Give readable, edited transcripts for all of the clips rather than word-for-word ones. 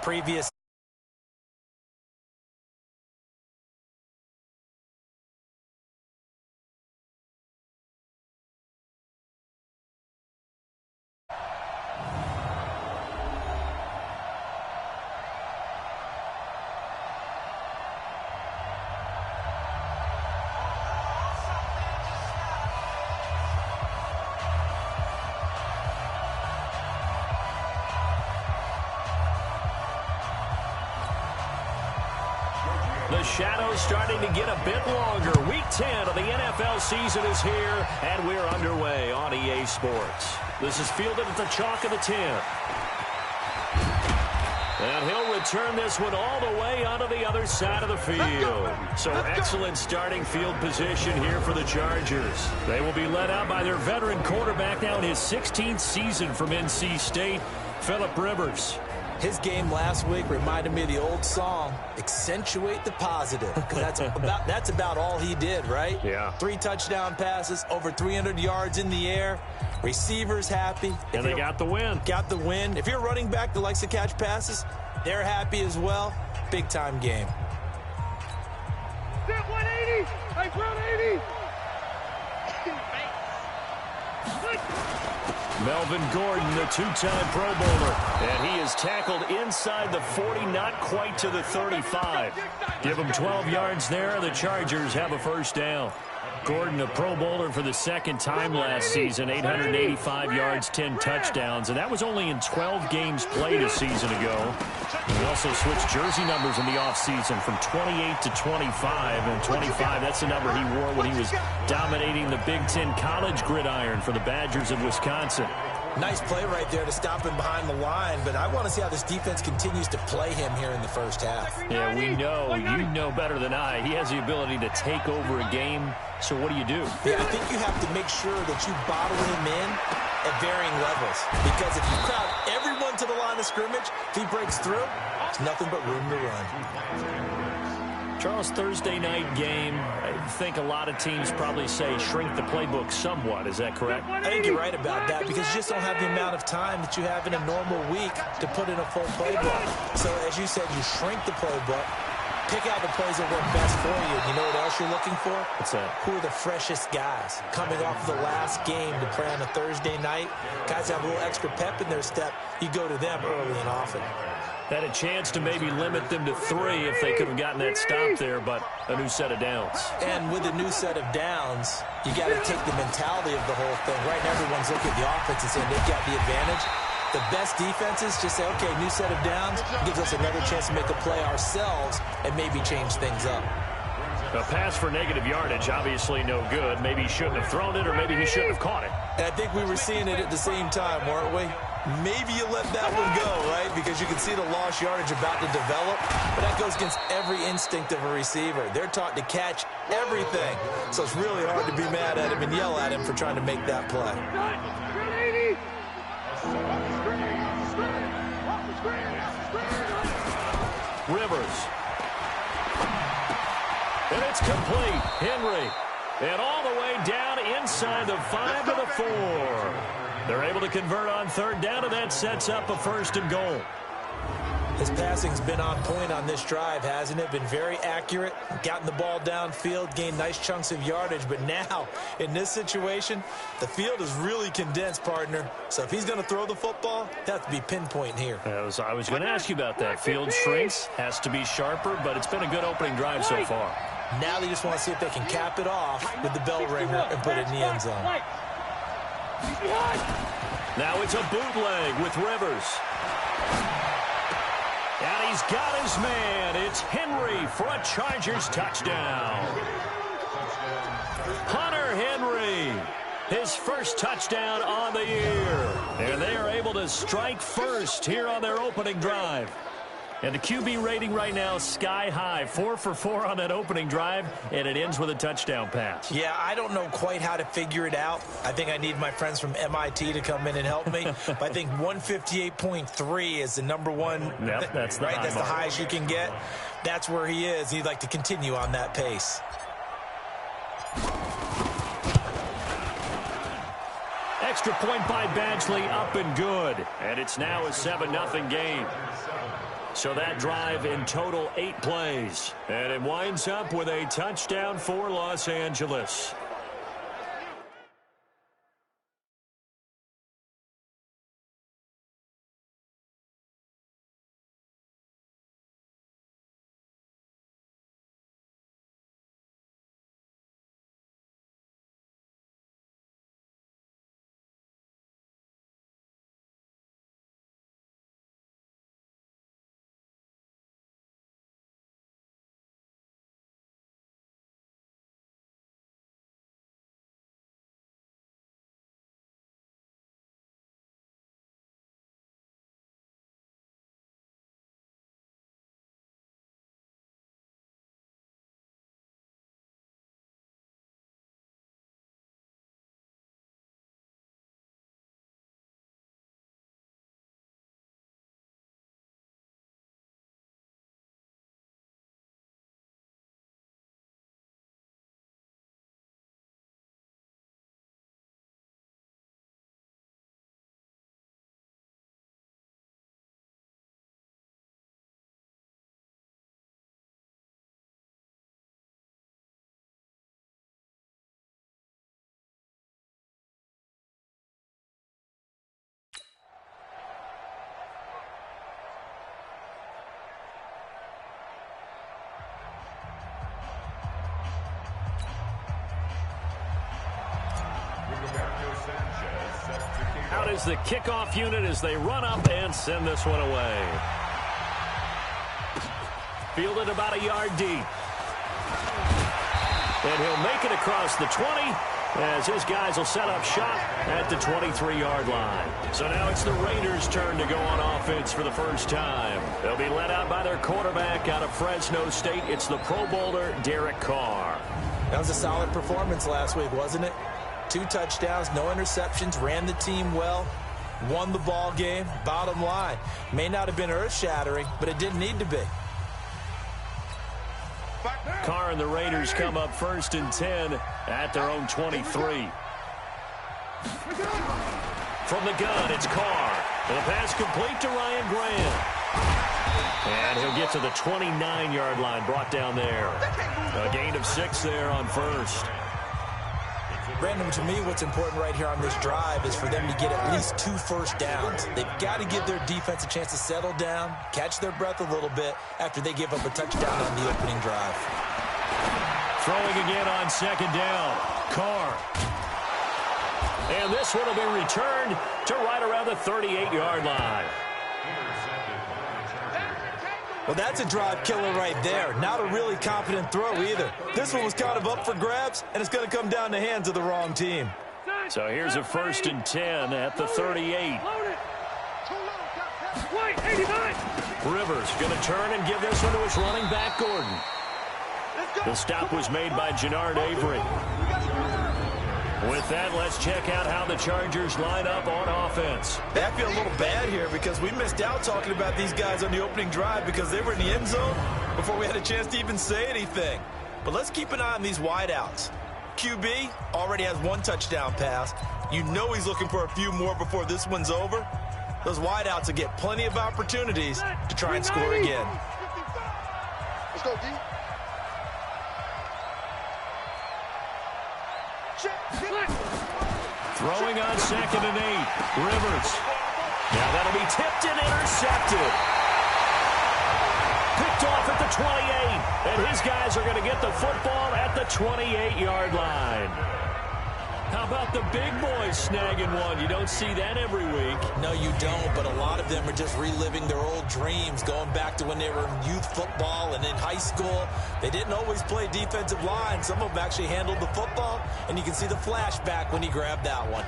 previous. The shadow's starting to get a bit longer. Week 10 of the NFL season is here, and we're underway on EA Sports. This is fielded at the chalk of the 10. And he'll return this one all the way onto the other side of the field. So excellent starting field position here for the Chargers. They will be led out by their veteran quarterback now in his 16th season from NC State, Phillip Rivers. His game last week reminded me of the old song, accentuate the positive, because that's about all he did, right? Yeah. 3 touchdown passes, over 300 yards in the air, receivers happy. And they got the win. Got the win. If you're a running back that likes to catch passes, they're happy as well. Big-time game. Step 180, hey, 180. Melvin Gordon, the 2-time Pro Bowler, and he is tackled inside the 40, not quite to the 35. Give him 12 yards there, and the Chargers have a first down. Gordon, a Pro Bowler for the second time last season, 885 yards, 10 touchdowns, and that was only in 12 games played a season ago. He also switched jersey numbers in the offseason from 28 to 25, and 25, that's the number he wore when he was dominating the Big Ten college gridiron for the Badgers of Wisconsin. Nice play right there to stop him behind the line, but I want to see how this defense continues to play him here in the first half. Yeah, we know. You know better than I. He has the ability to take over a game, so what do you do? Yeah, I think you have to make sure that you bottle him in at varying levels, because if you crowd everyone to the line of scrimmage, if he breaks through, it's nothing but room to run. Charles, Thursday night game, I think a lot of teams probably say shrink the playbook somewhat. Is that correct? I think you're right about that, because you just don't have the amount of time that you have in a normal week to put in a full playbook. So, as you said, you shrink the playbook, pick out the plays that work best for you. You know what else you're looking for? What's that? Who are the freshest guys coming off the last game to play on a Thursday night? Guys have a little extra pep in their step. You go to them early and often. Had a chance to maybe limit them to 3 if they could have gotten that stop there, but a new set of downs. And with a new set of downs, you got to take the mentality of the whole thing. Right now, everyone's looking at the offense and saying they've got the advantage. The best defenses just say, okay, new set of downs gives us another chance to make a play ourselves and maybe change things up. A pass for negative yardage, obviously no good. Maybe he shouldn't have thrown it, or maybe he shouldn't have caught it. And I think we were seeing it at the same time, weren't we? Maybe you let that one go, right? Because you can see the lost yardage about to develop. But that goes against every instinct of a receiver. They're taught to catch everything. So it's really hard to be mad at him and yell at him for trying to make that play. Rivers. And it's complete. Henry. And all the way down inside the 5 to the 4. They're able to convert on third down, and that sets up a 1st and goal. His passing's been on point on this drive, hasn't it? Been very accurate, gotten the ball downfield, gained nice chunks of yardage. But now, in this situation, the field is really condensed, partner. So if he's going to throw the football, that has to be pinpoint here. I was going to ask you about that. Field shrinks, has to be sharper, but it's been a good opening drive so far. Now they just want to see if they can cap it off with the bell ringer and put it in the end zone. Now it's a bootleg with Rivers. And he's got his man. It's Henry for a Chargers touchdown. Hunter Henry, his first touchdown on the year. And they are able to strike first here on their opening drive. And the QB rating right now is sky high. 4 for 4 on that opening drive, and it ends with a touchdown pass. Yeah, I don't know quite how to figure it out. I think I need my friends from MIT to come in and help me. But I think 158.3 is the number one. Yep, that's the right. high That's mark. the highest you can get. That's where he is. He'd like to continue on that pace. Extra point by Badgley, up and good. And it's now a 7-0 game. So that drive in total 8 plays. And it winds up with a touchdown for Los Angeles. Out is the kickoff unit as they run up and send this one away. Fielded about a yard deep. And he'll make it across the 20 as his guys will set up shop at the 23-yard line. So now it's the Raiders' turn to go on offense for the first time. They'll be led out by their quarterback out of Fresno State. It's the Pro Bowler, Derek Carr. That was a solid performance last week, wasn't it? 2 touchdowns, no interceptions, ran the team well, won the ball game. Bottom line, may not have been earth-shattering, but it didn't need to be. Carr and the Raiders come up 1st and 10 at their own 23. From the gun, it's Carr. And the pass complete to Ryan Grant. And he'll get to the 29-yard line, brought down there. A gain of 6 there on first. Brandon, to me, what's important right here on this drive is for them to get at least 2 first downs. They've got to give their defense a chance to settle down, catch their breath a little bit after they give up a touchdown on the opening drive. Throwing again on 2nd down. Carr. And this one will be returned to right around the 38-yard line. Well, that's a drive killer right there. Not a really confident throw either. This one was kind of up for grabs, and it's going to come down the hands of the wrong team. So here's a 1st and 10 at the 38. Rivers going to turn and give this one to his running back, Gordon. The stop was made by Gennard Avery. With that, let's check out how the Chargers line up on offense. I feel a little bad here because we missed out talking about these guys on the opening drive because they were in the end zone before we had a chance to even say anything. But let's keep an eye on these wideouts. QB already has 1 touchdown pass. You know he's looking for a few more before this one's over. Those wideouts will get plenty of opportunities to try and score again. Let's go, D. Throwing on 2nd and 8. Rivers. Now that'll be tipped and intercepted. Picked off at the 28. And his guys are going to get the football at the 28-yard line. How about the big boys snagging one? You don't see that every week. No, you don't, but a lot of them are just reliving their old dreams, going back to when they were in youth football and in high school. They didn't always play defensive line. Some of them actually handled the football, and you can see the flashback when he grabbed that one.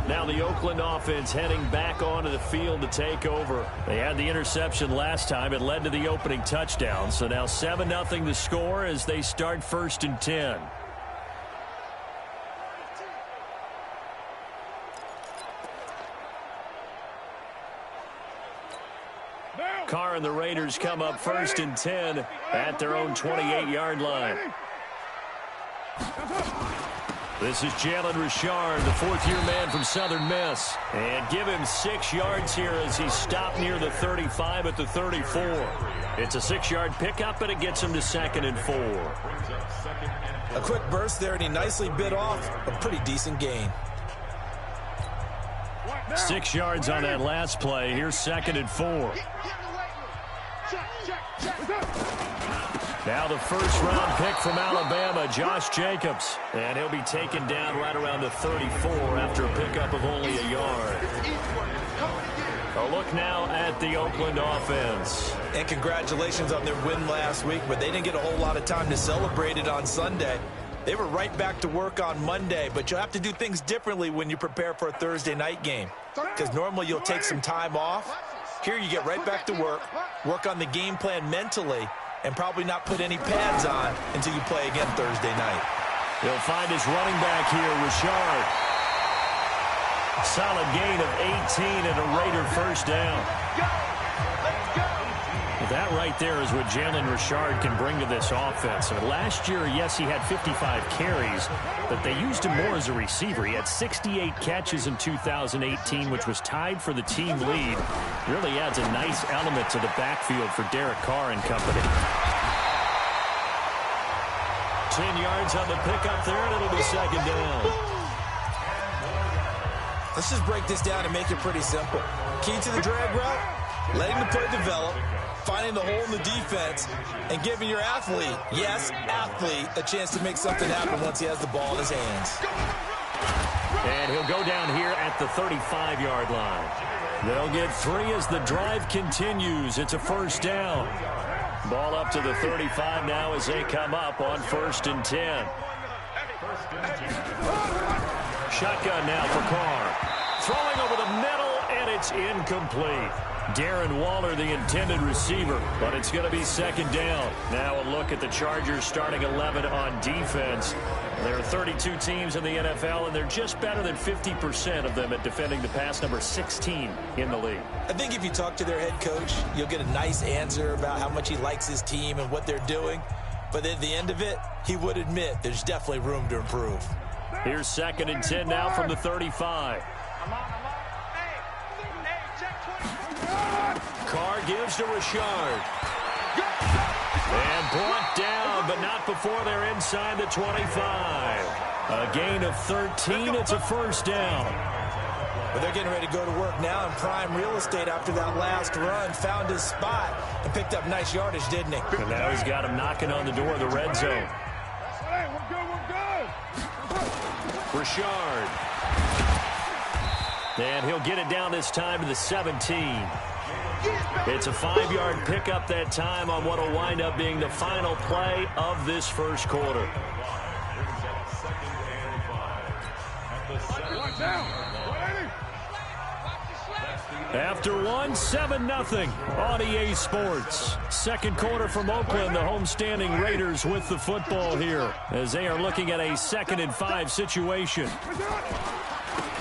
Now the Oakland offense heading back onto the field to take over. They had the interception last time. It led to the opening touchdown. So now 7-0 the score as they start 1st and 10. Carr and the Raiders come up 1st and 10 at their own 28-yard line. This is Jalen Richard, the fourth-year man from Southern Miss. And give him 6 yards here as he stopped near the 35 at the 34. It's a 6-yard pickup, but it gets him to 2nd and 4. A quick burst there, and he nicely bit off a pretty decent gain. 6 yards on that last play. Here's 2nd and 4. Now the first-round pick from Alabama, Josh Jacobs. And he'll be taken down right around the 34 after a pickup of only a yard. A look now at the Oakland offense. And congratulations on their win last week, but they didn't get a whole lot of time to celebrate it on Sunday. They were right back to work on Monday, but you'll have to do things differently when you prepare for a Thursday night game. Because normally you'll take some time off. Here you get right back to work on the game plan mentally, and probably not put any pads on until you play again Thursday night. He'll find his running back here, Richard. Solid gain of 18 and a Raider first down. That right there is what Jalen Richard can bring to this offense. Last year, yes, he had 55 carries, but they used him more as a receiver. He had 68 catches in 2018, which was tied for the team lead. Really adds a nice element to the backfield for Derek Carr and company. 10 yards on the pickup there, and it'll be 2nd down. Let's just break this down and make it pretty simple. Key to the drag route, letting the play develop, finding the hole in the defense, and giving your athlete, yes, athlete, a chance to make something happen once he has the ball in his hands. And he'll go down here at the 35-yard line. They'll get 3 as the drive continues. It's a first down. Ball up to the 35 now as they come up on 1st and 10. Shotgun now for Carr. Throwing over the middle, and it's incomplete. Darren Waller, the intended receiver, but it's going to be 2nd down. Now a look at the Chargers starting 11 on defense. There are 32 teams in the NFL, and they're just better than 50% of them at defending the pass, number 16 in the league. I think if you talk to their head coach, you'll get a nice answer about how much he likes his team and what they're doing. But at the end of it, he would admit there's definitely room to improve. Here's 2nd and 10 now from the 35. Carr gives to Richard. And brought down, but not before they're inside the 25. A gain of 13. It's a first down. But they're getting ready to go to work now in prime real estate after that last run. Found his spot and picked up nice yardage, didn't he? And now he's got him knocking on the door of the red zone. Richard. And he'll get it down this time to the 17. It's a 5-yard pickup that time on what will wind up being the final play of this first quarter. After 1, 7-0 on EA Sports. Second quarter from Oakland, the homestanding Raiders with the football here as they are looking at a 2nd and 5 situation.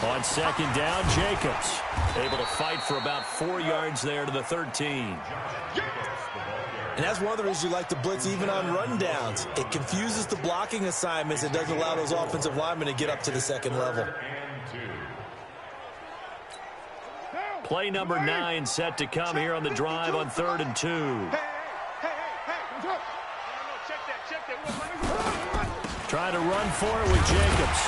On 2nd down, Jacobs able to fight for about 4 yards there to the 13. And that's one of the reasons you like to blitz even on rundowns. It confuses the blocking assignments. It doesn't allow those offensive linemen to get up to the 2nd level. Play number 9 set to come here on the drive on 3rd and 2. Trying to run for it with Jacobs.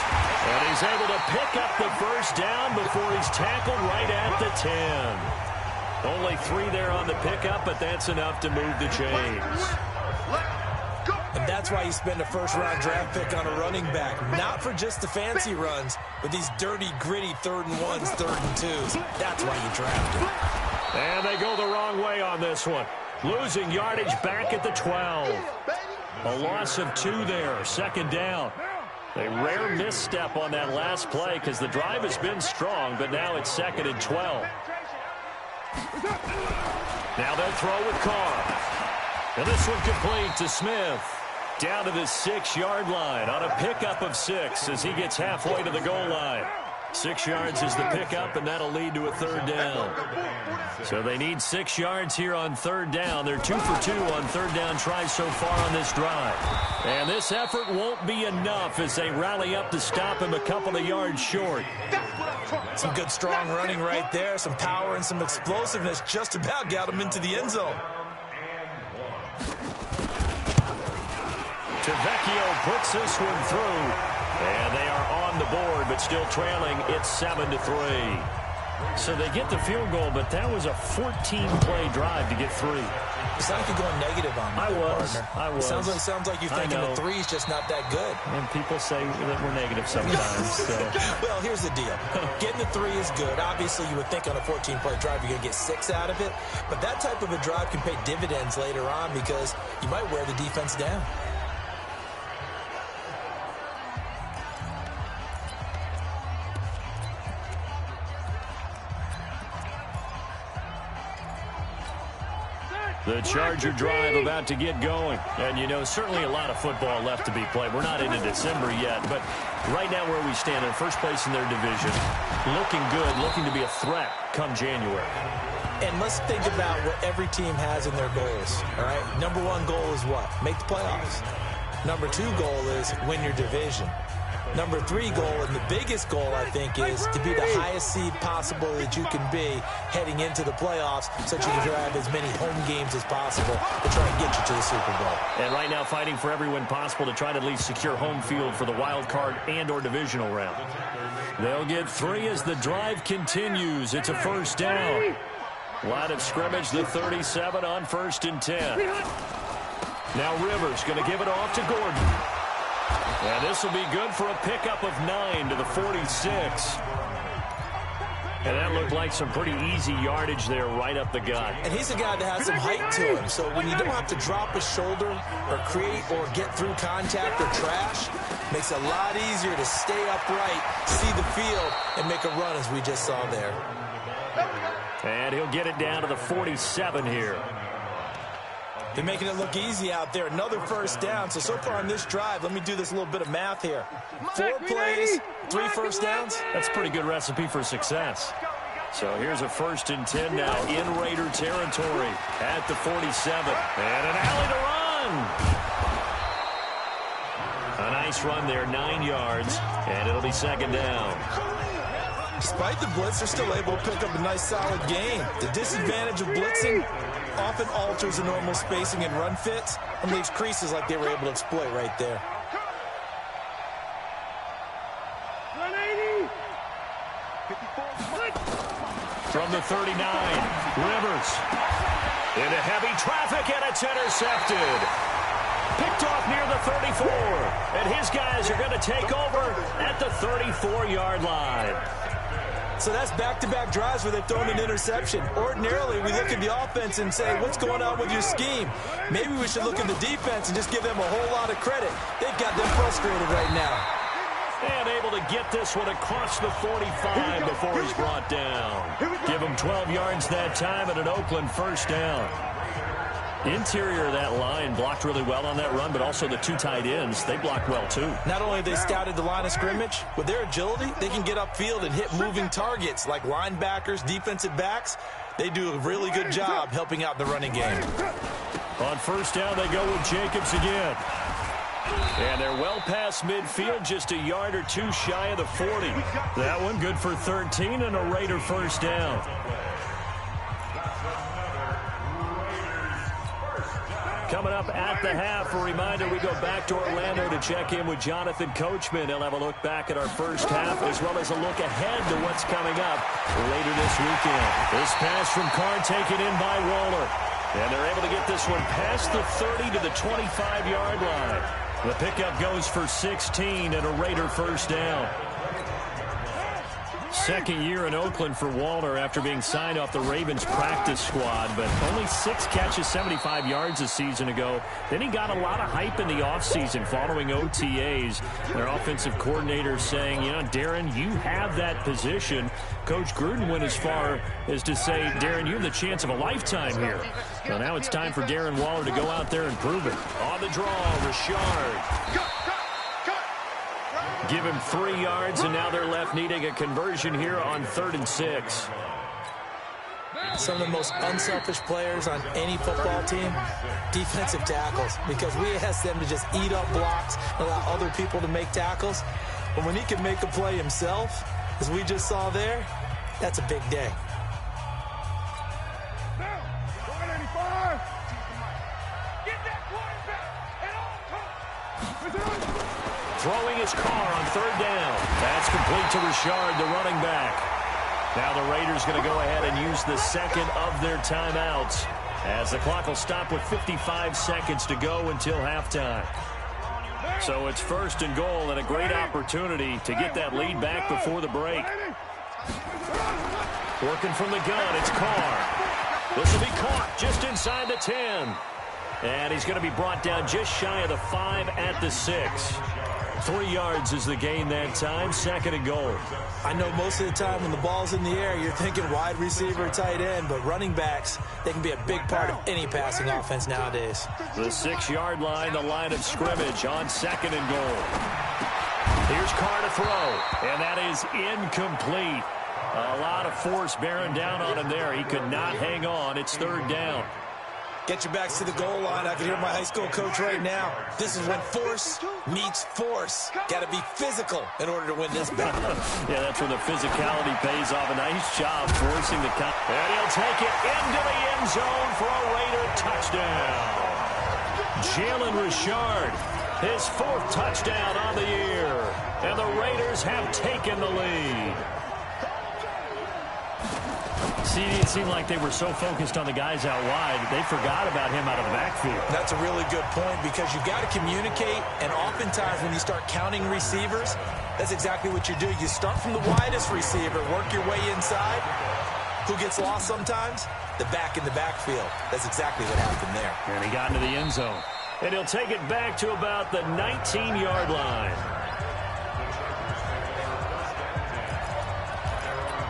And he's able to pick up the first down before he's tackled right at the 10. Only 3 there on the pickup, but that's enough to move the chains. And that's why you spend a first-round draft pick on a running back. Not for just the fancy runs, but these dirty, gritty 3rd and 1s, 3rd and 2s. That's why you draft him. And they go the wrong way on this one. Losing yardage back at the 12. A loss of 2 there, 2nd down. A rare misstep on that last play because the drive has been strong, but now it's 2nd and 12. Now they'll throw with Carr. And this one complete to Smith. Down to the 6-yard line on a pickup of 6 as he gets halfway to the goal line. 6 yards is the pickup, and that'll lead to a 3rd down. So they need 6 yards here on 3rd down. They're 2 for 2 on 3rd down tries so far on this drive. And this effort won't be enough as they rally up to stop him a couple of yards short. Some good strong running right there. Some power and some explosiveness just about got him into the end zone. Vecchio puts this one through, and they are on the board, but still trailing. It's 7-3. So they get the field goal, but that was a 14-play drive to get 3. It's like you're going negative on me. I was. Sounds like you're thinking the 3's just not that good. And people say that we're negative sometimes. So. Well, here's the deal. Getting the 3 is good. Obviously, you would think on a 14-play drive you're going to get 6 out of it. But that type of a drive can pay dividends later on because you might wear the defense down. The Charger drive about to get going. And, you know, certainly a lot of football left to be played. We're not into December yet, but right now where we stand in first place in their division, looking good, looking to be a threat come January. And let's think about what every team has in their goals, all right? Number 1 goal is what? Make the playoffs. Number 2 goal is win your division. Number 3 goal, and the biggest goal, I think, is to be the highest seed possible that you can be heading into the playoffs so that you can have as many home games as possible to try and get you to the Super Bowl. And right now fighting for every win possible to try to at least secure home field for the wild card and or divisional round. They'll get 3 as the drive continues. It's a 1st down. Line of scrimmage, the 37 on 1st and 10. Now Rivers going to give it off to Gordon. And this will be good for a pickup of 9 to the 46. And that looked like some pretty easy yardage there right up the gut. And he's a guy that has some height to him. So when you don't have to drop his shoulder or create or get through contact or trash, makes it a lot easier to stay upright, see the field, and make a run as we just saw there. And he'll get it down to the 47 here. They're making it look easy out there. Another 1st down. So far on this drive, let me do this little bit of math here. 4 plays, 3 1st downs. That's a pretty good recipe for success. So here's a 1st and 10 now in Raider territory at the 47. And an alley to run. A nice run there, 9 yards, and it'll be 2nd down. Despite the blitz, they're still able to pick up a nice solid gain. The disadvantage of blitzing often alters the normal spacing and run fits and leaves creases like they were able to exploit right there. 180. From the 39, Rivers into heavy traffic, and it's intercepted. Picked off near the 34, and his guys are going to take over at the 34-yard line. So that's back-to-back drives where they've thrown an interception. Ordinarily, we look at the offense and say, what's going on with your scheme? Maybe we should look at the defense and just give them a whole lot of credit. They've got them frustrated right now. And able to get this one across the 45 before he's brought down. Give him 12 yards that time and an Oakland 1st down. Interior of that line blocked really well on that run, but also the 2 tight ends, they blocked well too. Not only have they scouted the line of scrimmage, with their agility, they can get upfield and hit moving targets like linebackers, defensive backs. They do a really good job helping out the running game. On 1st down, they go with Jacobs again. And they're well past midfield, just a yard or 2 shy of the 40. That one good for 13 and a Raider 1st down. Coming up at the half, a reminder, we go back to Orlando to check in with Jonathan Coachman. He'll have a look back at our first half as well as a look ahead to what's coming up later this weekend. This pass from Carr taken in by Waller. And they're able to get this one past the 30 to the 25-yard line. The pickup goes for 16 and a Raider 1st down. 2nd year in Oakland for Walter after being signed off the Ravens practice squad, but only 6 catches, 75 yards a season ago. Then he got a lot of hype in the offseason following OTAs. Their offensive coordinator saying, you know, Darren, you have that position. Coach Gruden went as far as to say, Darren, you have the chance of a lifetime here. Well, now it's time for Darren Waller to go out there and prove it. On the draw, Richard. Give him 3 yards, and now they're left needing a conversion here on 3rd and 6. Some of the most unselfish players on any football team, defensive tackles, because we ask them to just eat up blocks and allow other people to make tackles. But when he can make a play himself, as we just saw there, that's a big day. Throwing his car on 3rd down. That's complete to Richard, the running back. Now the Raiders going to go ahead and use the second of their timeouts, as the clock will stop with 55 seconds to go until halftime. So it's 1st and goal, and a great opportunity to get that lead back before the break. Working from the gun, it's Carr. This will be caught just inside the 10. And he's going to be brought down just shy of the 5 at the 6. 3 yards is the gain that time, 2nd and goal. I know most of the time when the ball's in the air, you're thinking wide receiver, tight end, but running backs, they can be a big part of any passing offense nowadays. The 6-yard line, the line of scrimmage on 2nd and goal. Here's Carr to throw, and that is incomplete. A lot of force bearing down on him there. He could not hang on. It's 3rd down. Get your backs to the goal line. I can hear my high school coach right now. This is when force meets force. Got to be physical in order to win this battle. Yeah, that's where the physicality pays off. A nice job forcing the count. And he'll take it into the end zone for a Raider touchdown. Jalen Richard, his 4th touchdown on the year. And the Raiders have taken the lead. See, it seemed like they were so focused on the guys out wide, they forgot about him out of the backfield. That's a really good point, because you've got to communicate, and oftentimes when you start counting receivers, that's exactly what you do. You start from the widest receiver, work your way inside. Who gets lost sometimes? The back in the backfield. That's exactly what happened there. And he got into the end zone. And he'll take it back to about the 19-yard line.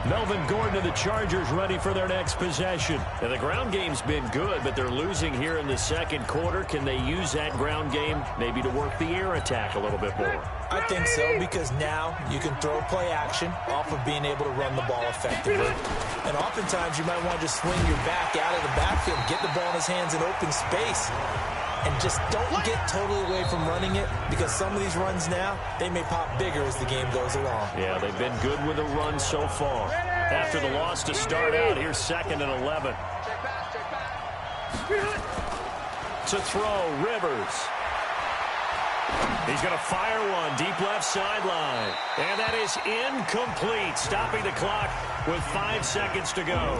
Melvin Gordon and the Chargers ready for their next possession. And the ground game's been good, but they're losing here in the 2nd quarter. Can they use that ground game maybe to work the air attack a little bit more? I think so, because now you can throw play action off of being able to run the ball effectively. And oftentimes you might want to just swing your back out of the backfield, get the ball in his hands in open space, and just don't get totally away from running it, because some of these runs now, they may pop bigger as the game goes along. Yeah, they've been good with the run so far. After the loss to start out, here's 2nd and 11. To throw, Rivers. He's going to fire one deep left sideline. And that is incomplete, stopping the clock with 5 seconds to go.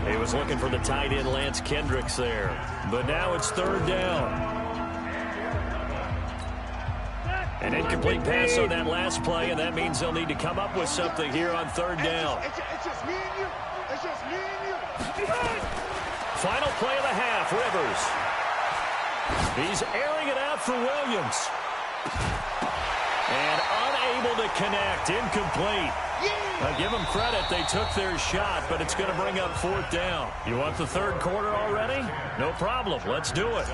He was looking for the tight end, Lance Kendricks, there. But now it's 3rd down. An incomplete pass on that last play, and that means they'll need to come up with something here on 3rd down. It's just me and you. It's just me and you. Final play of the half, Rivers. He's airing it out for Williams. And unable to connect, incomplete. I give them credit, they took their shot, but it's going to bring up 4th down. You want the 3rd quarter already? No problem, let's do it.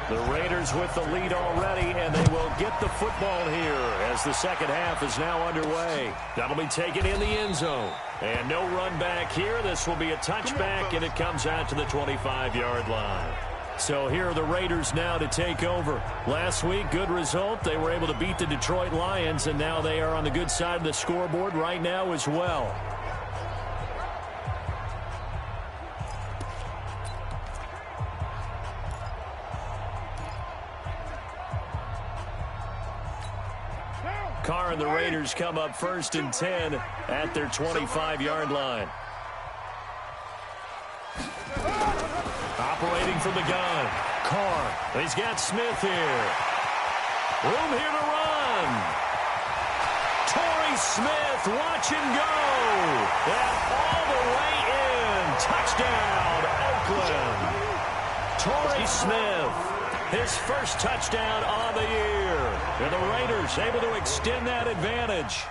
The Raiders with the lead already, and they will get the football here as the 2nd half is now underway. That'll be taken in the end zone. And no run back here. This will be a touchback, and it comes out to the 25-yard line. So here are the Raiders now to take over. Last week, good result. They were able to beat the Detroit Lions, and now they are on the good side of the scoreboard right now as well. Carr and the Raiders come up 1st and 10 at their 25-yard line. Operating from the gun, Carr. He's got Smith here. Room here to run. Torrey Smith, watch and go. And all the way in. Touchdown, Oakland. Torrey Smith. His first touchdown on the year. And the Raiders able to extend that advantage.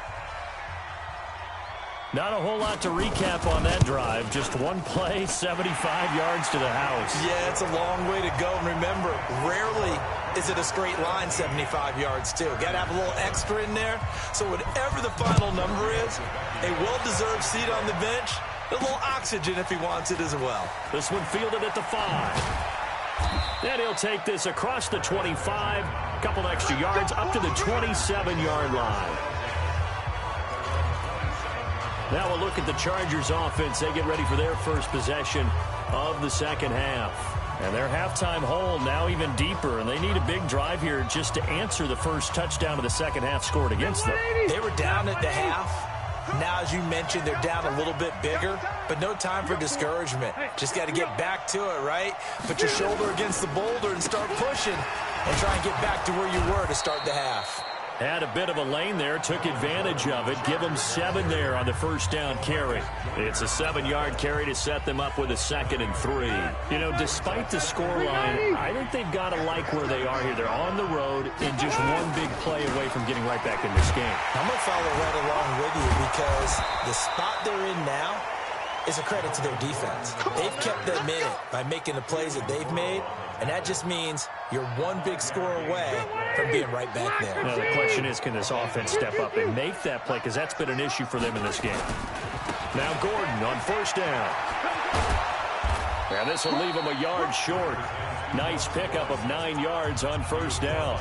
Not a whole lot to recap on that drive. Just one play, 75 yards to the house. Yeah, it's a long way to go. And remember, rarely is it a straight line 75 yards, too. Got to have a little extra in there. So whatever the final number is, a well-deserved seat on the bench, a little oxygen if he wants it as well. This one fielded at the 5. And he'll take this across the 25. A couple extra yards up to the 27-yard line. Now we'll look at the Chargers offense. They get ready for their first possession of the second half. And their halftime hole now even deeper, and they need a big drive here just to answer the first touchdown of the second half scored against them. They were down at the half. Now, as you mentioned, they're down a little bit bigger, but no time for discouragement. Just got to get back to it, right? Put your shoulder against the boulder and start pushing and try and get back to where you were to start the half. Had a bit of a lane there, took advantage of it. Give them 7 there on the first down carry. It's a 7-yard carry to set them up with a 2nd and 3. You know, despite the scoreline, I think they've got to like where they are here. They're on the road and just one big play away from getting right back in this game. I'm going to follow right along with you because the spot they're in now is a credit to their defense. They've kept them in it by making the plays that they've made, and that just means you're one big score away from being right back there. Now, the question is, can this offense step up and make that play? Because that's been an issue for them in this game. Now Gordon on first down. And this will leave him a yard short. Nice pickup of 9 yards on first down.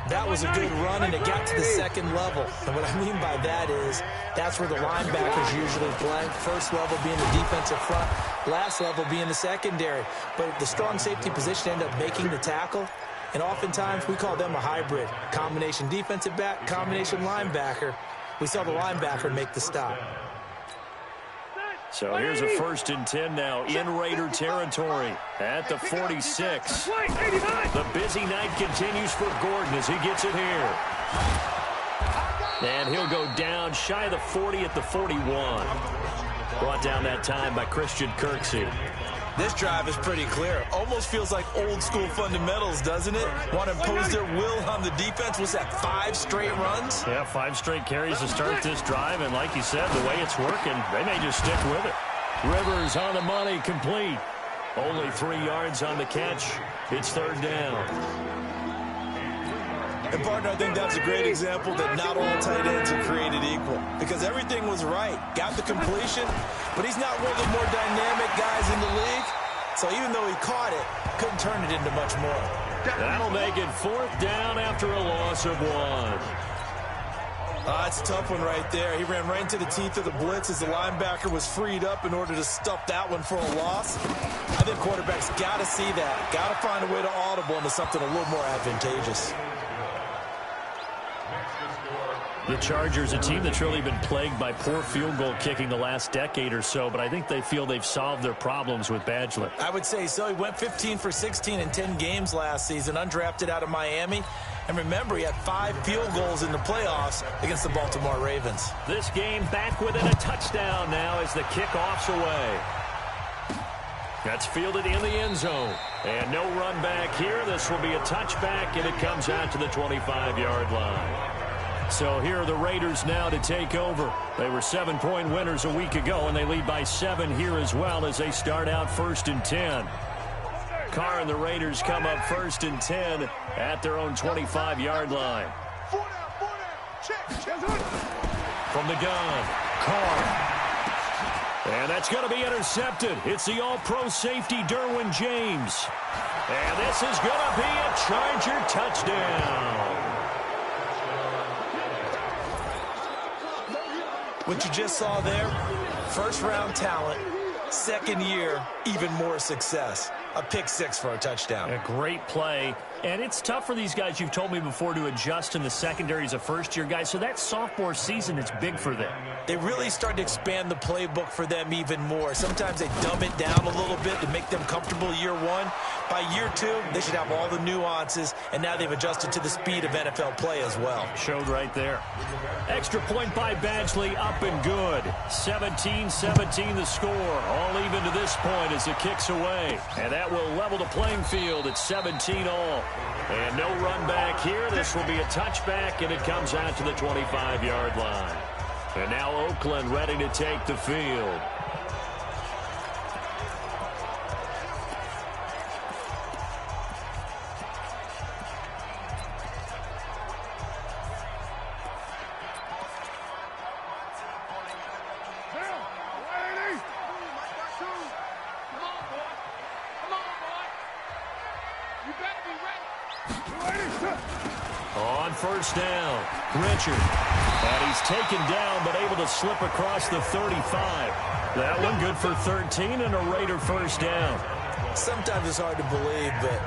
That was a good run, and it got to the second level. And what I mean by that is that's where the linebackers usually play. First level being the defensive front, last level being the secondary. But the strong safety position ended up making the tackle, and oftentimes we call them a hybrid. Combination defensive back, combination linebacker. We saw the linebacker make the stop. So here's a 1st and 10 now in Raider territory at the 46. The busy night continues for Gordon as he gets it here. And he'll go down shy of the 40 at the 41. Brought down that time by Christian Kirksey. This drive is pretty clear. Almost feels like old school fundamentals, doesn't it? Want to impose their will on the defense. Was that 5 straight runs? Yeah, 5 straight carries to start this drive. And like you said, the way it's working, they may just stick with it. Rivers on the money, complete. Only 3 yards on the catch. It's 3rd down. And, partner, I think that's a great example that not all tight ends are created equal. Because everything was right. Got the completion, but he's not one of the more dynamic guys in the league. So even though he caught it, couldn't turn it into much more. That'll make it 4th down after a loss of 1. That's a tough one right there. He ran right into the teeth of the blitz as the linebacker was freed up in order to stuff that one for a loss. I think quarterbacks got to see that. Got to find a way to audible into something a little more advantageous. The Chargers, a team that's really been plagued by poor field goal kicking the last decade or so, but I think they feel they've solved their problems with Badgley. I would say so. He went 15 for 16 in 10 games last season, undrafted out of Miami. And remember, he had 5 field goals in the playoffs against the Baltimore Ravens. This game back within a touchdown now as the kickoff's away. That's fielded in the end zone. And no run back here. This will be a touchback, and it comes out to the 25-yard line. So here are the Raiders now to take over. They were 7-point winners a week ago, and they lead by 7 here as well as they start out 1st and 10. Carr and the Raiders come up 1st and 10 at their own 25-yard line. From the gun, Carr. And that's going to be intercepted. It's the all-pro safety, Derwin James. And this is going to be a Charger touchdown. What you just saw there, first-round talent, second year, even more success. A pick 6 for a touchdown. A great play. And it's tough for these guys, you've told me before, to adjust in the secondary as a first-year guy. So that sophomore season is big for them. They really start to expand the playbook for them even more. Sometimes they dumb it down a little bit to make them comfortable year 1. By year 2, they should have all the nuances, and now they've adjusted to the speed of NFL play as well. Showed right there. Extra point by Badgley, up and good. 17-17 the score. All even to this point as it kicks away. And that will level the playing field at 17-all. And no run back here. This will be a touchback, and it comes out to the 25-yard line. And now Oakland ready to take the field. On first down, Richard. And he's taken down, but able to slip across the 35. That one good for 13 and a Raider first down. Sometimes it's hard to believe, but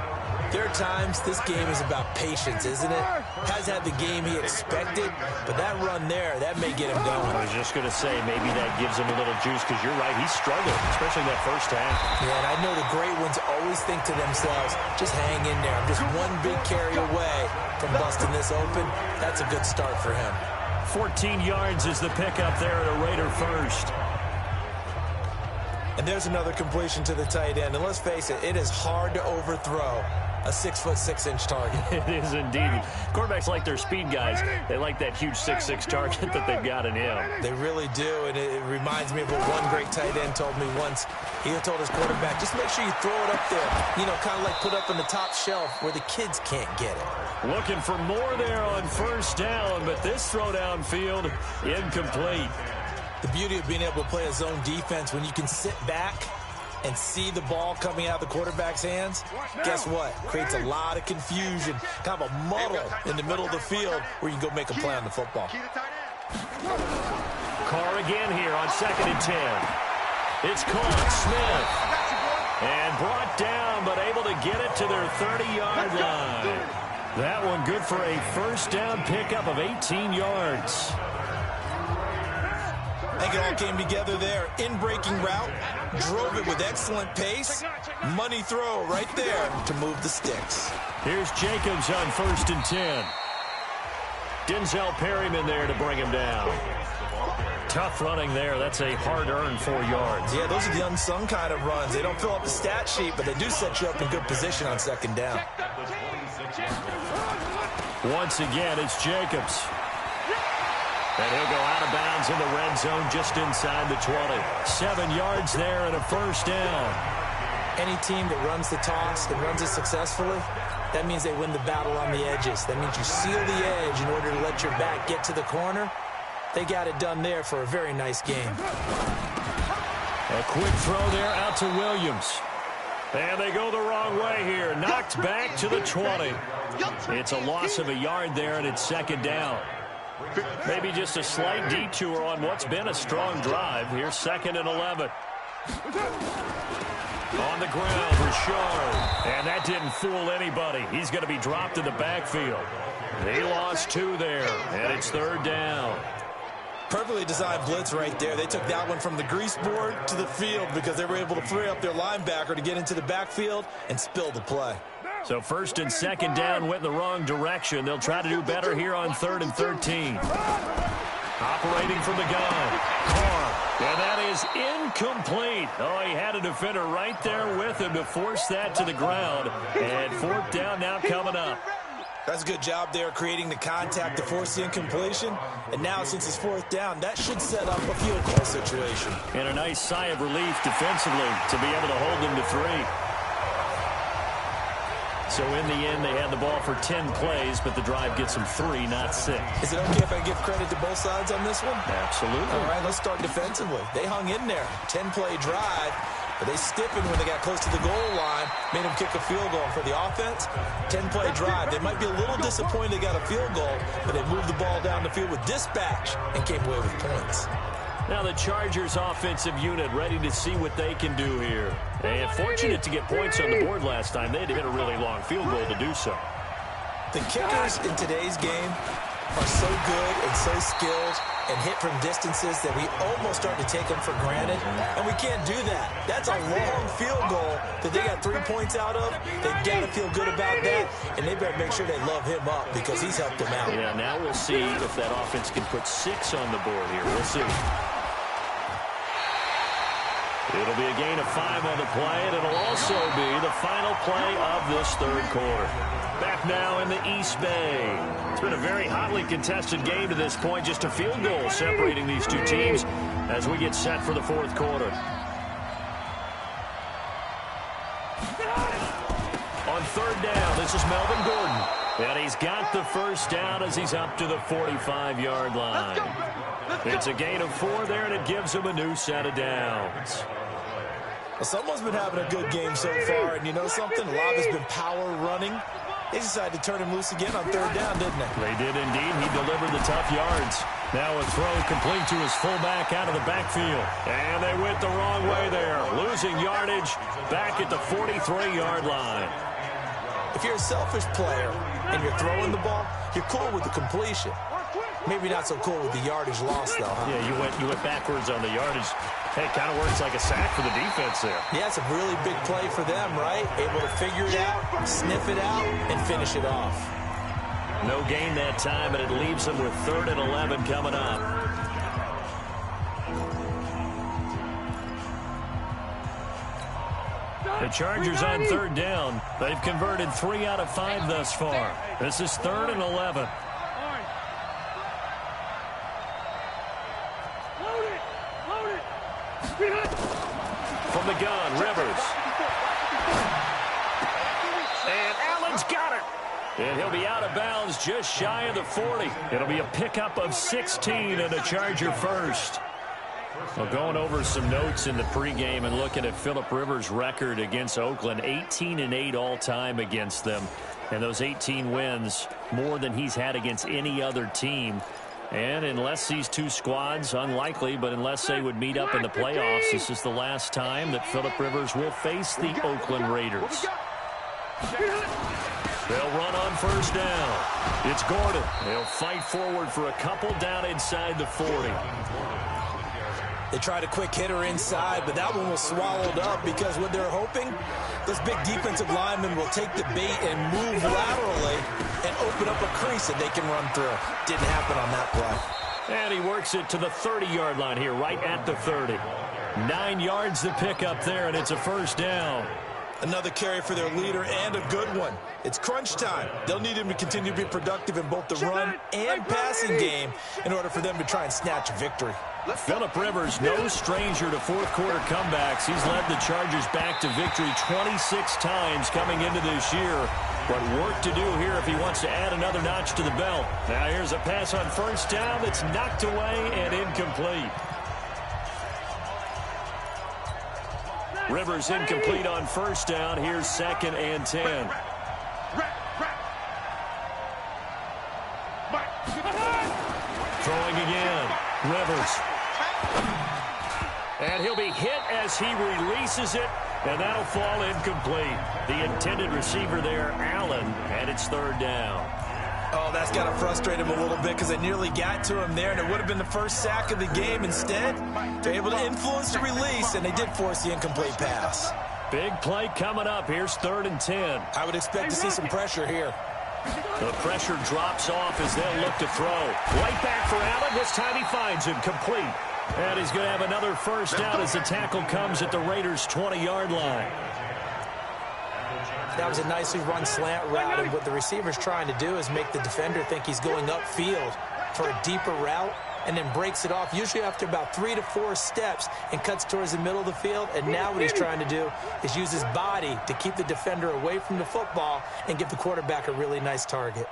there are times this game is about patience, isn't it? Has had the game he expected, but that run there, that may get him going. I was just going to say, maybe that gives him a little juice, because you're right, he struggled, especially that first half. Yeah, and I know the great ones always think to themselves, just hang in there. I'm just one big carry away from busting this open. That's a good start for him. 14 yards is the pickup there at a Raider first. And there's another completion to the tight end. And let's face it, it is hard to overthrow a 6'6" target. It is indeed. Quarterbacks like their speed guys. They like that huge 6'6" target that they've got in him. They really do, and it reminds me of what one great tight end told me once. He told his quarterback, just make sure you throw it up there, you know, kind of like put up on the top shelf where the kids can't get it. Looking for more there on first down, but this throw downfield, incomplete. The beauty of being able to play a zone defense when you can sit back and see the ball coming out of the quarterback's hands, guess what? Creates a lot of confusion, kind of a muddle in the middle of the field where you can go make a play on the football. Carr again here on 2nd and 10. It's caught, Smith. And brought down, but able to get it to their 30-yard line. That one good for a first down pickup of 18 yards. I think it all came together there. In-breaking route, drove it with excellent pace. Money throw right there to move the sticks. Here's Jacobs on 1st and 10. Denzel Perryman there to bring him down. Tough running there. That's a hard-earned 4 yards. Yeah, those are the unsung kind of runs. They don't fill up the stat sheet, but they do set you up in good position on 2nd down. Once again, it's Jacobs. And he'll go out of bounds in the red zone just inside the 20. 7 yards there and a first down. Any team that runs the toss and runs it successfully, that means they win the battle on the edges. That means you seal the edge in order to let your back get to the corner. They got it done there for a very nice game. A quick throw there out to Williams. And they go the wrong way here. Knocked back to the 20. It's a loss of a yard there, and it's 2nd down. Maybe just a slight detour on what's been a strong drive. Here's 2nd and 11. On the ground, Richard. And that didn't fool anybody. He's going to be dropped in the backfield. They lost 2 there, and it's 3rd down. Perfectly designed blitz right there. They took that one from the grease board to the field because they were able to free up their linebacker to get into the backfield and spill the play. So 1st and 2nd down went in the wrong direction. They'll try to do better here on 3rd and 13. Operating from the gun. Carr. And that is incomplete. Oh, he had a defender right there with him to force that to the ground. And 4th down now coming up. That's a good job there creating the contact to force the incompletion. And now since it's 4th down, that should set up a field goal situation. And a nice sigh of relief defensively to be able to hold them to 3. So in the end, they had the ball for 10 plays, but the drive gets them 3, not 6. Is it okay if I give credit to both sides on this one? Absolutely. All right, let's start defensively. They hung in there. 10-play drive, but they stiffened when they got close to the goal line, made them kick a field goal. For the offense, 10-play drive. They might be a little disappointed they got a field goal, but they moved the ball down the field with dispatch and came away with points. Now the Chargers offensive unit ready to see what they can do here. And fortunate to get points on the board last time. They had to hit a really long field goal to do so. The kickers in today's game are so good and so skilled and hit from distances that we almost start to take them for granted. And we can't do that. That's a long field goal that they got 3 points out of. They got to feel good about that. And they better make sure they love him up because he's helped them out. Yeah, now we'll see if that offense can put 6 on the board here. We'll see. It'll be a gain of 5 on the play, and it'll also be the final play of this third quarter. Back now in the East Bay. It's been a very hotly contested game to this point. Just a field goal separating these two teams as we get set for the fourth quarter. On third down, this is Melvin Gordon. And he's got the first down as he's up to the 45-yard line. It's a gain of 4 there, and it gives him a new set of downs. Well, someone's been having a good game so far, and you know something? A lot has been power running. They decided to turn him loose again on third down, didn't they? They did indeed. He delivered the tough yards. Now a throw complete to his fullback out of the backfield. And they went the wrong way there, losing yardage back at the 43-yard line. If you're a selfish player and you're throwing the ball, you're cool with the completion. Maybe not so cool with the yardage loss, though, huh? Yeah, you went backwards on the yardage. Hey, it kind of works like a sack for the defense there. Yeah, it's a really big play for them, right? Able to figure it out, sniff it out, and finish it off. No gain that time, and it leaves them with 3rd and 11 coming up. The Chargers on third down. They've converted 3 out of 5 thus far. This is 3rd and 11. From the gun, Rivers. And Allen's got it. And he'll be out of bounds just shy of the 40. It'll be a pickup of 16 and a Charger first. Well, going over some notes in the pregame and looking at Phillip Rivers' record against Oakland, 18-8 all-time against them. And those 18 wins, more than he's had against any other team. And unless these two squads, unlikely, but unless they would meet up in the playoffs, this is the last time that Phillip Rivers will face the Oakland Raiders. They'll run on first down. It's Gordon. They'll fight forward for a couple down inside the 40. They tried a quick hitter inside, but that one was swallowed up because what they're hoping, those big defensive linemen will take the bait and move laterally and open up a crease that they can run through. Didn't happen on that play. And he works it to the 30-yard line here, right at the 30. 9 yards to pick up there, and it's a first down. Another carry for their leader, and a good one. It's crunch time. They'll need him to continue to be productive in both the run and passing game in order for them to try and snatch a victory. Phillip Rivers, no stranger to fourth-quarter comebacks. He's led the Chargers back to victory 26 times coming into this year. But work to do here if he wants to add another notch to the belt. Now here's a pass on first down that's knocked away and incomplete. Rivers incomplete on first down. Here's 2nd and 10. Throwing again. Rivers. And he'll be hit as he releases it, and that'll fall incomplete. The intended receiver there, Allen, and it's 3rd down. Oh, that's got to frustrate him a little bit because they nearly got to him there, and it would have been the first sack of the game. Instead, they're able to influence the release, and they did force the incomplete pass. Big play coming up. Here's 3rd and 10. I would expect to see some pressure here. The pressure drops off as they'll look to throw. Right back for Allen. This time he finds him complete. And he's going to have another first down as the tackle comes at the Raiders' 20-yard line. That was a nicely run slant route, and what the receiver's trying to do is make the defender think he's going upfield for a deeper route and then breaks it off, usually after about 3 to 4 steps, and cuts towards the middle of the field. And now what he's trying to do is use his body to keep the defender away from the football and give the quarterback a really nice target.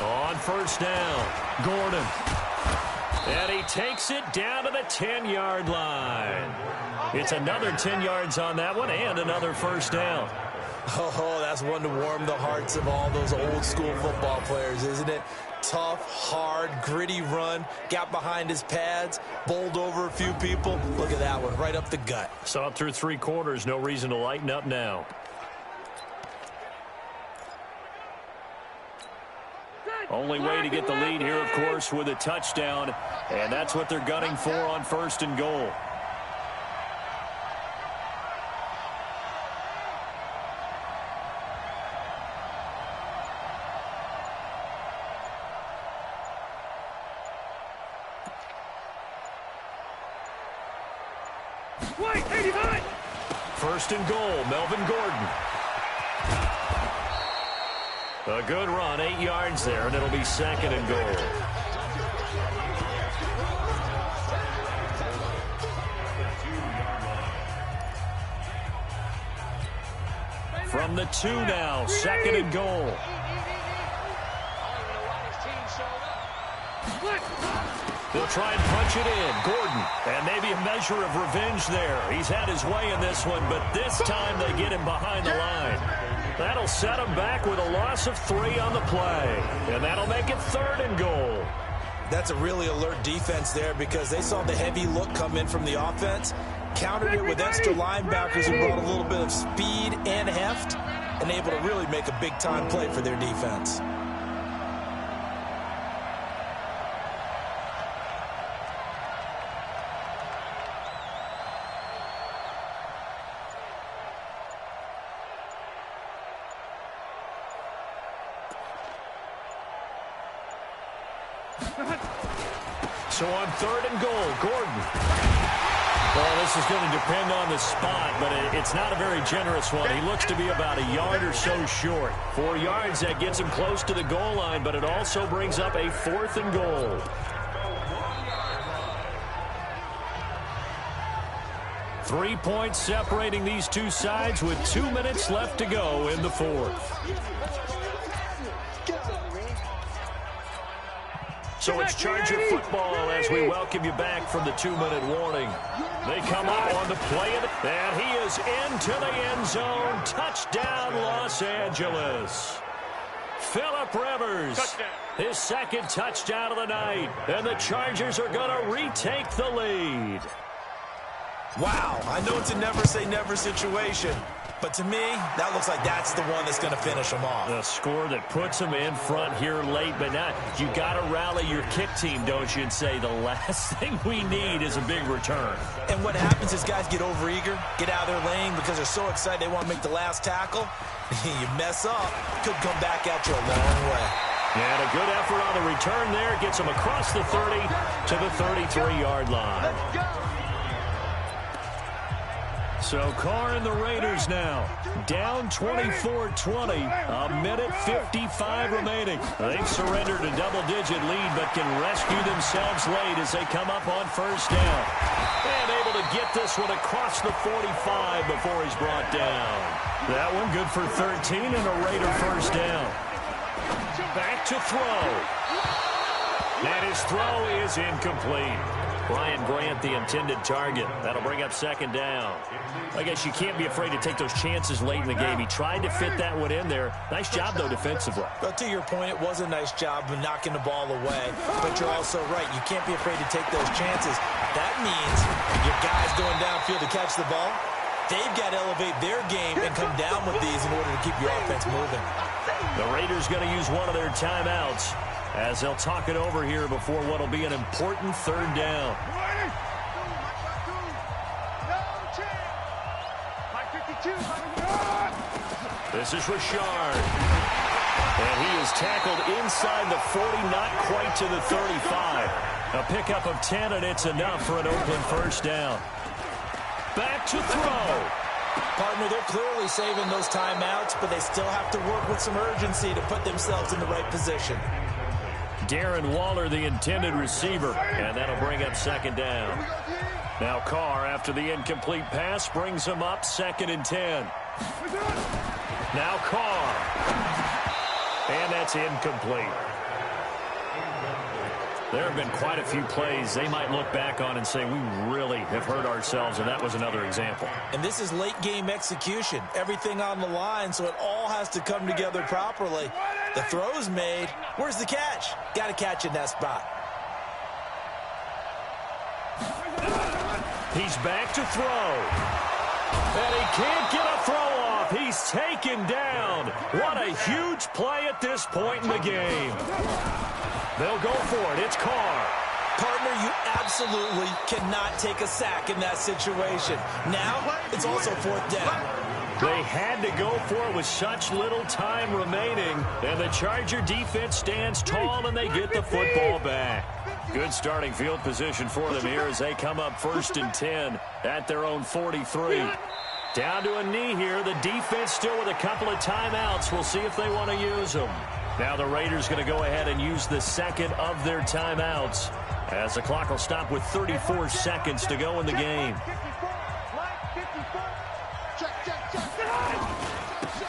On first down, Gordon. And he takes it down to the 10-yard line. It's another 10 yards on that one and another first down. Oh, that's one to warm the hearts of all those old-school football players, isn't it? Tough, hard, gritty run, got behind his pads, bowled over a few people. Look at that one, right up the gut. So up through 3 quarters, no reason to lighten up now. Only way to get the lead here, of course, with a touchdown. And that's what they're gunning for on 1st and goal. First and goal, Melvin Gordon. A good run, 8 yards there, and it'll be second and goal. From the 2 now, second and goal. They'll try and punch it in. Gordon, and maybe a measure of revenge there. He's had his way in this one, but this time they get him behind the line. That'll set him back with a loss of 3 on the play, and that'll make it third and goal. That's a really alert defense there because they saw the heavy look come in from the offense, countered it with extra linebackers who brought a little bit of speed and heft, and able to really make a big-time play for their defense. So on third and goal, Gordon. Well, this is going to depend on the spot, but it's not a very generous one. He looks to be about a yard or so short. 4 yards, that gets him close to the goal line, but it also brings up a fourth and goal. Three points separating these two sides with 2 minutes left to go in the fourth. So it's Charger football as we welcome you back from the 2-minute warning. They come up on the play, and he is into the end zone. Touchdown, Los Angeles. Phillip Rivers, his second touchdown of the night, and the Chargers are going to retake the lead. Wow, I know it's a never-say-never situation, but to me, that looks like that's the one that's going to finish them off. A score that puts them in front here late, but now you got to rally your kick team, don't you, and say the last thing we need is a big return. And what happens is guys get overeager, get out of their lane because they're so excited they want to make the last tackle. You mess up, could come back at you a long way. And a good effort on the return there gets them across the 30 to the 33-yard line. So Carr and the Raiders now down 24-20, a minute 55 remaining. They've surrendered a double-digit lead but can rescue themselves late as they come up on first down. And able to get this one across the 45 before he's brought down. That one good for 13 and a Raider first down. Back to throw. And his throw is incomplete. Ryan Grant, the intended target. That'll bring up second down. I guess you can't be afraid to take those chances late in the game. He tried to fit that one in there. Nice job, though, defensively. But to your point, it was a nice job of knocking the ball away. But you're also right. You can't be afraid to take those chances. That means your guys going downfield to catch the ball, they've got to elevate their game and come down with these in order to keep your offense moving. The Raiders going to use one of their timeouts as they'll talk it over here before what will be an important third down. This is Richard. And he is tackled inside the 40, not quite to the 35. A pickup of 10, and it's enough for an Oakland first down. Back to throw. Partner, they're clearly saving those timeouts, but they still have to work with some urgency to put themselves in the right position. Darren Waller, the intended receiver, and that'll bring up second down. Now Carr, after the incomplete pass, brings him up second and 10. Now Carr. And that's incomplete. There have been quite a few plays they might look back on and say, we really have hurt ourselves, and that was another example. And this is late-game execution. Everything on the line, so it all has to come together properly. The throw's made. Where's the catch? Got to catch in that spot. He's back to throw. And he can't get a throw off. He's taken down. What a huge play at this point in the game. They'll go for it. It's Carr. Partner, you absolutely cannot take a sack in that situation. Now, it's also fourth down. They had to go for it with such little time remaining, and the Charger defense stands tall, and they get the football back. Good starting field position for them here as they come up 1st and 10 at their own 43. Down to a knee here. The defense still with a couple of timeouts. We'll see if they want to use them. Now the Raiders going to go ahead and use the second of their timeouts as the clock will stop with 34 seconds to go in the game.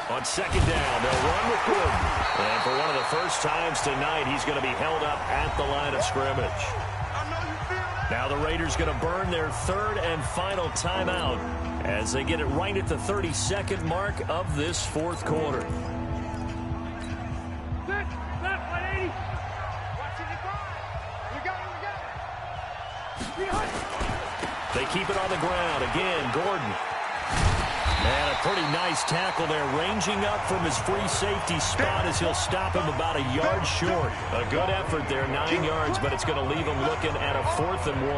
On 2nd down, they'll run with Gordon. And for one of the first times tonight, he's going to be held up at the line of scrimmage. Now the Raiders going to burn their 3rd and final timeout as they get it right at the 32nd mark of this 4th quarter. They keep it on the ground. Again, Gordon. And a pretty nice tackle there, ranging up from his free safety spot as he'll stop him about a yard short. A good effort there, 9 yards, but it's going to leave him looking at a 4th and 1.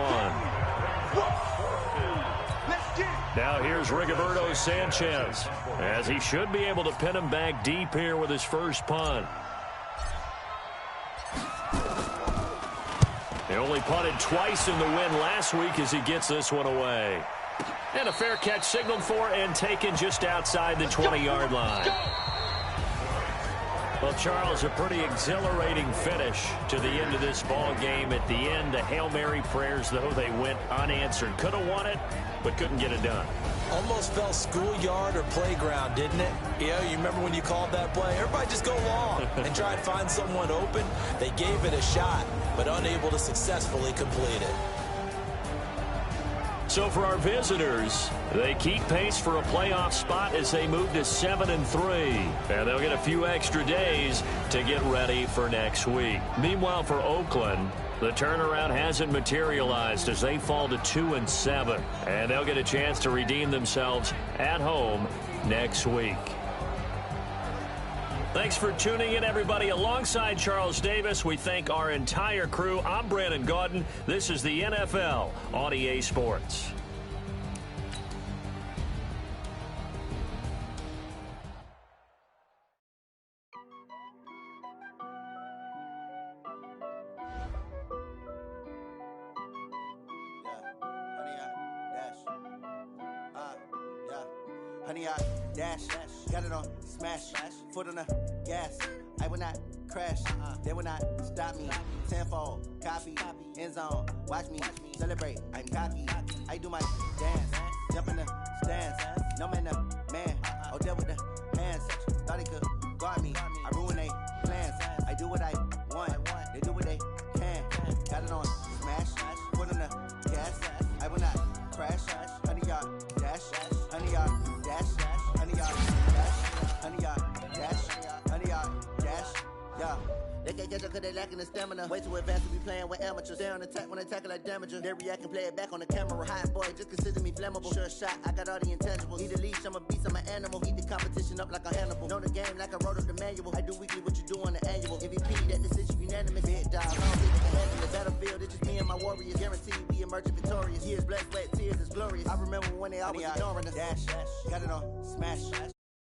Now here's Rigoberto Sanchez, as he should be able to pin him back deep here with his first punt. He only punted twice in the win last week as he gets this one away. And a fair catch signaled for and taken just outside the 20-yard line. Well, Charles, a pretty exhilarating finish to the end of this ball game. At the end, the Hail Mary prayers, though, they went unanswered. Could have won it, but couldn't get it done. Almost felt schoolyard or playground, didn't it? You know, you remember when you called that play? Everybody just go long and try and find someone open. They gave it a shot, but unable to successfully complete it. So for our visitors, they keep pace for a playoff spot as they move to 7-3. And they'll get a few extra days to get ready for next week. Meanwhile, for Oakland, the turnaround hasn't materialized as they fall to 2-7. And they'll get a chance to redeem themselves at home next week. Thanks for tuning in, everybody. Alongside Charles Davis, we thank our entire crew. I'm Brandon Gaudin. This is the NFL on EA Sports. Honey, I dash, got it on smash, foot on the gas. I will not crash, they will not stop me. Tenfold, copy, end zone, watch me celebrate. I'm cocky, I do my dance, jump in the stands. No man, the man, oh, deal with the hands. Thought he could guard me, I ruin they plans. I do what I want, they do what they can. Got it on smash, foot on the gas. I will not crash, honey, y'all dash, honey, y'all dash, honey, y'all dash, honey, y'all dash, honey, y'all dash, yeah. They can't catch up cause they lacking the stamina. Way too advanced to be playing with amateurs. Stay on attack when they tackle like damager. They react and play it back on the camera. Hot boy, just consider me flammable. Sure shot, I got all the intangibles. Need a leash, I'm a beast, I'm an animal. Eat the competition up like a Hannibal. Know the game like I wrote up the manual. I do weekly what you do on the annual. MVP, that decision unanimous. Big dog, I don't think they can handle the battlefield. It's just me and my warriors. Guaranteed we emerging victorious. Years, blood, sweat, tears is glorious. I remember when they always ignoring us. Dash, got it on smash,